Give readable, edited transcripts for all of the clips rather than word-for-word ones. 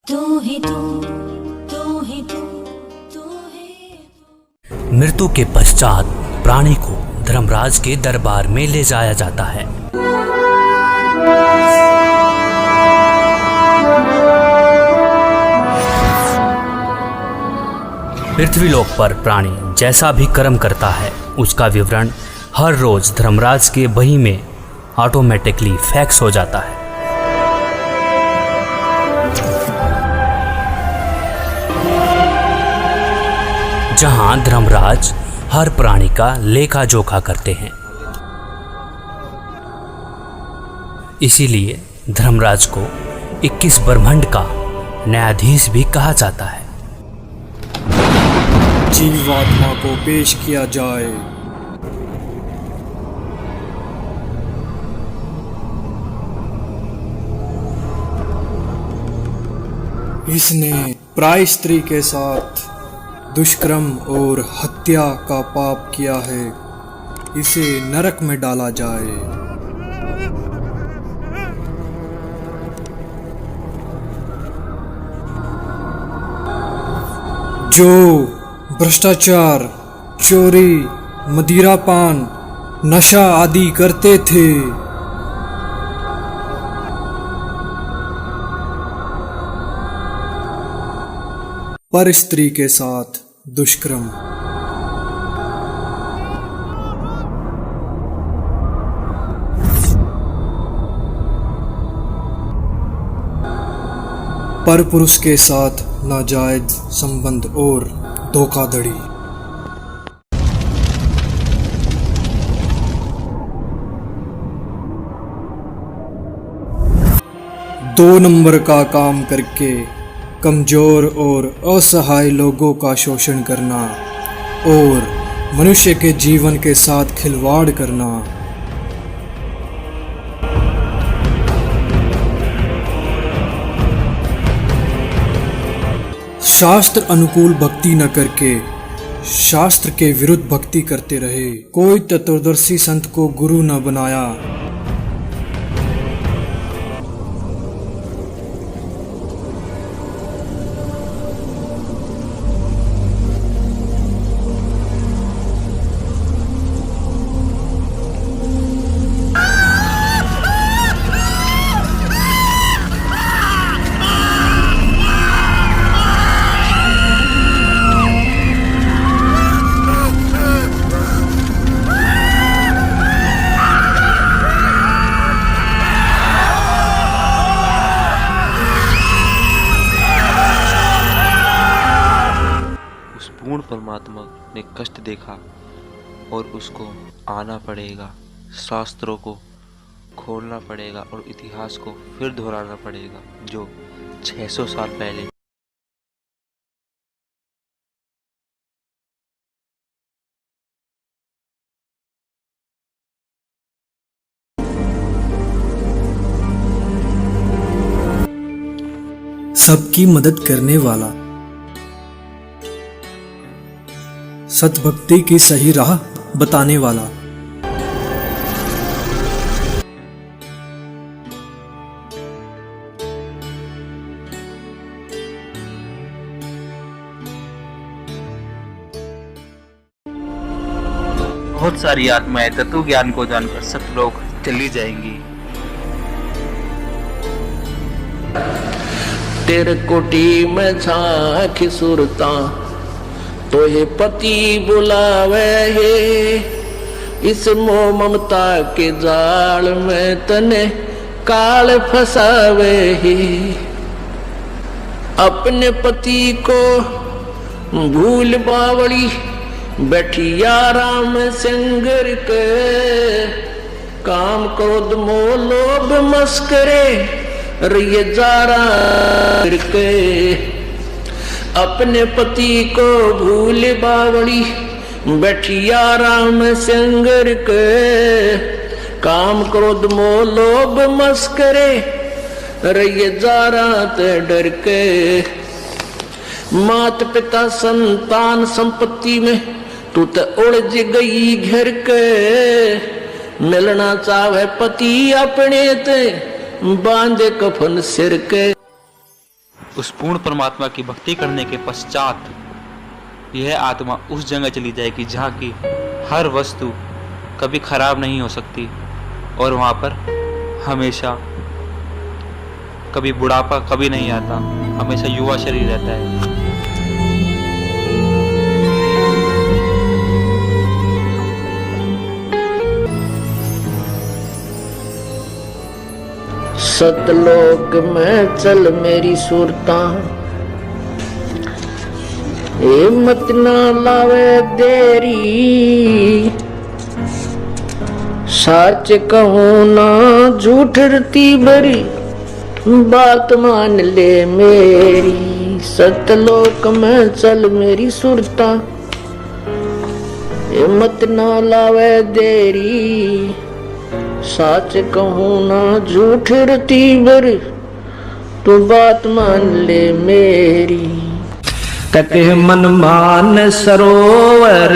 तू ही तू, तू ही तू, तू ही तू। मृत्यु के पश्चात प्राणी को धर्मराज के दरबार में ले जाया जाता है। पृथ्वीलोक पर प्राणी जैसा भी कर्म करता है उसका विवरण हर रोज धर्मराज के बही में ऑटोमेटिकली फैक्स हो जाता है। जहां धर्मराज हर प्राणी का लेखा जोखा करते हैं। इसीलिए धर्मराज को 21 ब्रह्मांड का न्यायाधीश भी कहा जाता है। जीवात्मा को पेश किया जाए। इसने प्राय स्त्री के साथ दुष्कर्म और हत्या का पाप किया है, इसे नरक में डाला जाए। जो भ्रष्टाचार, चोरी, मदिरापान, नशा आदि करते थे, पर स्त्री के साथ दुष्कर्म, पर पुरुष के साथ नाजायज संबंध और धोखाधड़ी। दो नंबर का काम करके कमजोर और असहाय लोगों का शोषण करना और मनुष्य के जीवन के साथ खिलवाड़ करना। शास्त्र अनुकूल भक्ति न करके शास्त्र के विरुद्ध भक्ति करते रहे। कोई तत्वदर्शी संत को गुरु न बनाया। परमात्मा ने कष्ट देखा और उसको आना पड़ेगा, शास्त्रों को खोलना पड़ेगा और इतिहास को फिर दोहराना पड़ेगा जो 600 साल पहले सबकी मदद करने वाला, सतभक्ति की सही राह बताने वाला, बहुत सारी आत्माएं तत्व ज्ञान को जानकर सतलोक चली जाएंगी। तेरे कोटी में झांकी सुरता तो ये पति बुलावे है। इस मोह ममता के जाल में तने काल फसावे है। अपने पति को भूल बावड़ी बैठी आराम संगर के। काम क्रोध मोह लोभ मस्करे ये जारा के। अपने पति को भूल बावड़ी बैठी आराम संगर के। काम क्रोध मोह लोभ मस्करे ये जारा ते डर के। माता पिता संतान संपत्ति में तू तो उलझ गई घर के। मिलना चाहे पति अपने ते बांधे कफन सिर के। उस पूर्ण परमात्मा की भक्ति करने के पश्चात यह आत्मा उस जगह चली जाएगी जहाँ की हर वस्तु कभी खराब नहीं हो सकती और वहाँ पर हमेशा कभी बुढ़ापा कभी नहीं आता, हमेशा युवा शरीर रहता है। सतलोक में चल मेरी सूरता, हिम्मत ना लावे देरी, सच कहूं ना झूठ रती बरी, बात मान ले मेरी। सतलोक में चल मेरी सूरता, हिम्मत ना लावे देरी, सच कहूं ना झूठ रती बर, तू बात मान ले मेरी। कहते मन मान सरोवर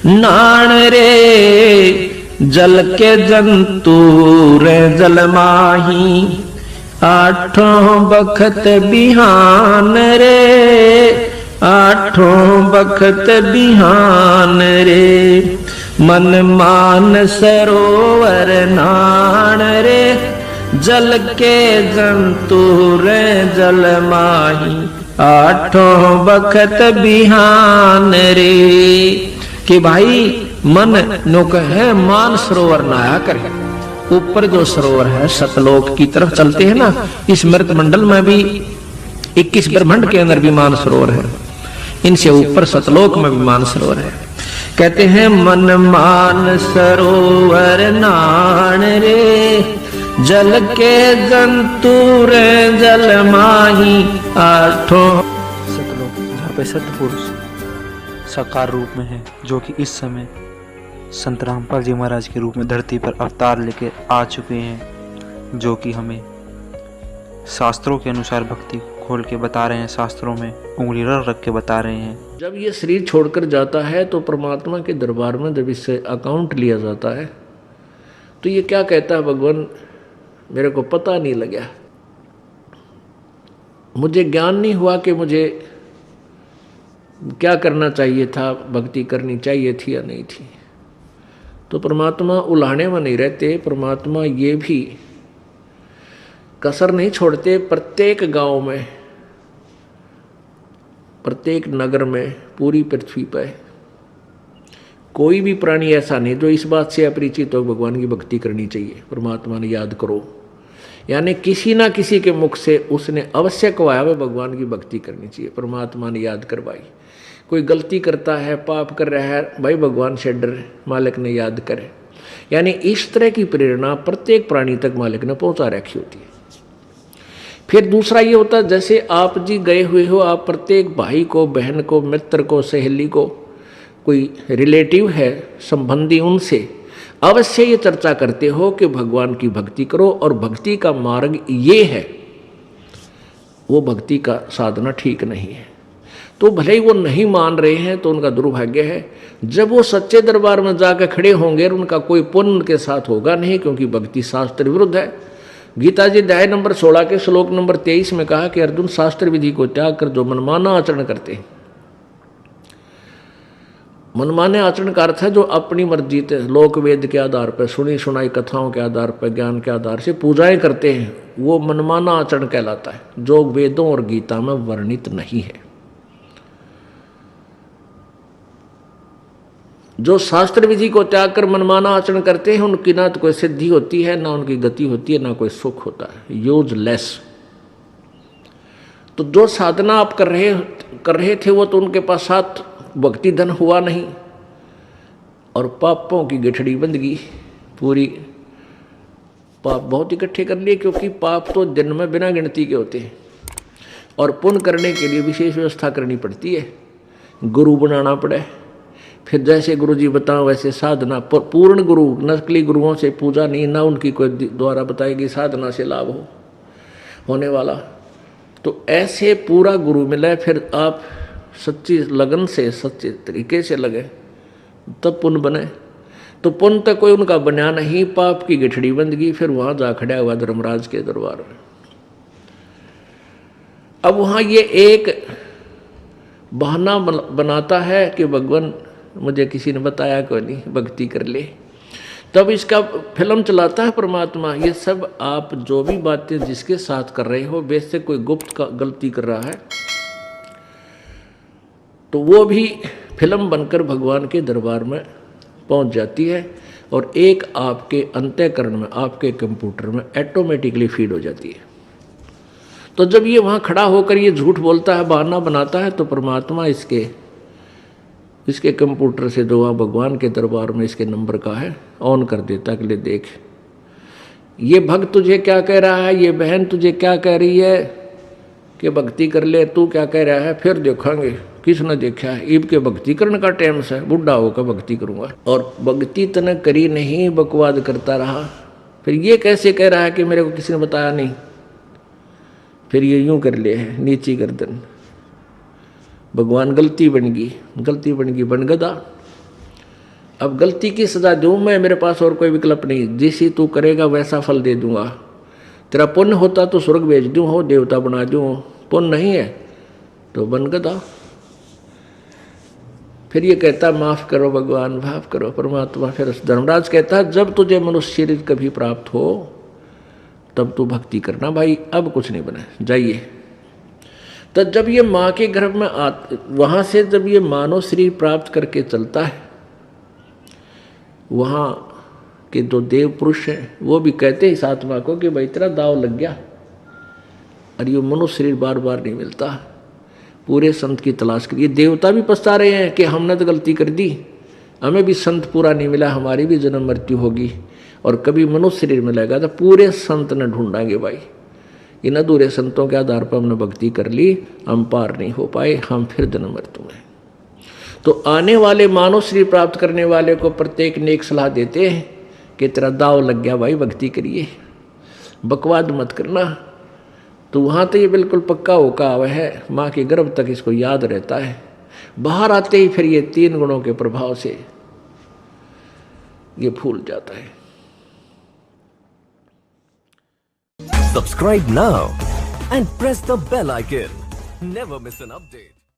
नान रे, जल के जंतु रे जल माही, आठों बखत बिहान रे, आठों बखत बिहान रे। मन मान सरोवर नान रे, जल के जंतु रे जल माही, आठों बखत बिहान रे। कि भाई मन नुक है मान सरोवर नहाया करे। ऊपर जो सरोवर है सतलोक की तरफ चलते हैं ना, इस मृत मंडल में भी 21 ब्रह्मांड के अंदर भी मान सरोवर है, इनसे ऊपर सतलोक में भी मान सरोवर है। कहते हैं मन मान सरोवर नान रे, जल के जंतु रे जल माही, आठों। सतलोक जहाँ पे सत्य पुरुष साकार रूप में है, जो कि इस समय संत रामपाल जी महाराज के रूप में धरती पर अवतार लेके आ चुके हैं, जो कि हमें शास्त्रों के अनुसार भक्ति खोल के बता रहे हैं, शास्त्रों में उंगली रख के बता रहे हैं। जब ये शरीर छोड़कर जाता है तो परमात्मा के दरबार में जब इससे अकाउंट लिया जाता है तो ये क्या कहता है, भगवान मेरे को पता नहीं लगा, मुझे ज्ञान नहीं हुआ कि मुझे क्या करना चाहिए था, भक्ति करनी चाहिए थी या नहीं थी। तो परमात्मा उलाहने में नहीं रहते, परमात्मा ये भी कसर नहीं छोड़ते। प्रत्येक गांव में, प्रत्येक नगर में, पूरी पृथ्वी पर कोई भी प्राणी ऐसा नहीं जो इस बात से अपरिचित हो भगवान की भक्ति करनी चाहिए, परमात्मा ने याद करो। यानी किसी ना किसी के मुख से उसने अवश्य कहवाया है भगवान की भक्ति करनी चाहिए, परमात्मा ने याद करवाई। कोई गलती करता है, पाप कर रहा है, भाई भगवान से डर, मालिक ने याद करे। यानी इस तरह की प्रेरणा प्रत्येक प्राणी तक मालिक ने पहुंचा रखी होती है। फिर दूसरा ये होता है, जैसे आप जी गए हुए हो, आप प्रत्येक भाई को, बहन को, मित्र को, सहेली को, कोई रिलेटिव है, संबंधी, उनसे अवश्य ये चर्चा करते हो कि भगवान की भक्ति करो और भक्ति का मार्ग ये है, वो भक्ति का साधना ठीक नहीं है। तो भले ही वो नहीं मान रहे हैं तो उनका दुर्भाग्य है। जब वो सच्चे दरबार में जाकर खड़े होंगे उनका कोई पुण्य उनके साथ होगा नहीं, क्योंकि भक्ति शास्त्र विरुद्ध है। गीता जी अध्याय नंबर 16 के श्लोक नंबर 23 में कहा कि अर्जुन, शास्त्र विधि को त्याग कर जो मनमाना आचरण करते हैं, मनमाने आचरण का अर्थ है जो अपनी मर्जी से लोक वेद के आधार पर, सुनी सुनाई कथाओं के आधार पर, ज्ञान के आधार से पूजाएं करते हैं, वो मनमाना आचरण कहलाता है, जो वेदों और गीता में वर्णित नहीं है। जो शास्त्र विधि को त्याग कर मनमाना आचरण करते हैं उनकी ना तो कोई सिद्धि होती है, ना उनकी गति होती है, ना कोई सुख होता है, यूजलेस। तो जो साधना आप कर रहे थे वो तो उनके पास साथ भक्ति धन हुआ नहीं और पापों की गठड़ी बंध गई पूरी। पाप बहुत इकट्ठे कर लिए, क्योंकि पाप तो दिन में बिना गिनती के होते हैं और पुण्य करने के लिए विशेष व्यवस्था करनी पड़ती है, गुरु बनाना पड़े। फिर जैसे गुरु जी बताओ वैसे साधना, पूर्ण गुरु, नकली गुरुओं से पूजा नहीं, ना उनकी कोई द्वारा बताएगी साधना से लाभ होने वाला। तो ऐसे पूरा गुरु मिले, फिर आप सच्ची लगन से, सच्चे तरीके से लगे, तब पुण्य बने। तो पुण्य तक कोई उनका बना नहीं, पाप की गठड़ी बंद गई। फिर वहाँ जा खड़ा हुआ धर्मराज के दरबार में। अब वहाँ ये एक बहाना बनाता है कि भगवान मुझे किसी ने बताया कोई नहीं, भक्ति कर ले। तब इसका फिल्म चलाता है परमात्मा, ये सब आप जो भी बातें जिसके साथ कर रहे हो, वैसे कोई गुप्त का गलती कर रहा है तो वो भी फिल्म बनकर भगवान के दरबार में पहुंच जाती है और एक आपके अंतःकरण में, आपके कंप्यूटर में ऑटोमेटिकली फीड हो जाती है। तो जब ये वहाँ खड़ा होकर ये झूठ बोलता है, बहाना बनाता है, तो परमात्मा इसके कंप्यूटर से जो वहाँ भगवान के दरबार में इसके नंबर का है ऑन कर देता है कि ले देख, ये भक्त तुझे क्या कह रहा है, ये बहन तुझे क्या कह रही है कि भक्ति कर ले, तू क्या कह रहा है, फिर देखेंगे किसने देखा है। ईब के भक्ति करने का टाइम से बुढ़ा होकर भक्ति करूँगा। और भक्ति तने करी नहीं, बकवाद करता रहा। फिर ये कैसे कह रहा है कि मेरे को किसी ने बताया नहीं, फिर ये यूँ कर ले है नीची गर्दन। भगवान गलती बन गई बन गदा। अब गलती की सजा दूँ मैं, मेरे पास और कोई विकल्प नहीं। जैसी तू करेगा वैसा फल दे दूंगा। तेरा पुण्य होता तो स्वर्ग भेज दूँ, हो देवता बना दूँ, पुण्य नहीं है तो बन गदा। फिर ये कहता माफ़ करो भगवान, माफ़ करो परमात्मा। फिर धर्मराज कहता है जब तुझे मनुष्य शरीर कभी प्राप्त हो तब तू भक्ति करना भाई, अब कुछ नहीं बना, जाइए। तो जब ये माँ के गर्भ में वहाँ से जब ये मानव शरीर प्राप्त करके चलता है, वहाँ के जो देव पुरुष हैं वो भी कहते हैं इस आत्मा को कि भाई तेरा दाव लग गया और ये मनुष्य शरीर बार बार नहीं मिलता, पूरे संत की तलाश करिए। देवता भी पछता रहे हैं कि हमने तो गलती कर दी, हमें भी संत पूरा नहीं मिला, हमारी भी जन्म मृत्यु होगी और कभी मनुष्य शरीर मिलेगा तो पूरे संत ने ढूंढाएंगे भाई। इन अधूरे संतों के आधार पर हमने भक्ति कर ली, हम पार नहीं हो पाए, हम फिर जन्म मृत्यु में। तो आने वाले मानव शरीर प्राप्त करने वाले को प्रत्येक ने एक सलाह देते हैं कि तेरा दाव लग गया भाई, भक्ति करिए, बकवाद मत करना। तो वहाँ तो ये बिल्कुल पक्का होका हुआ है, माँ के गर्भ तक इसको याद रहता है। बाहर आते ही फिर ये 3 गुणों के प्रभाव से ये फूल जाता है। Subscribe now and press the bell icon. Never miss an update.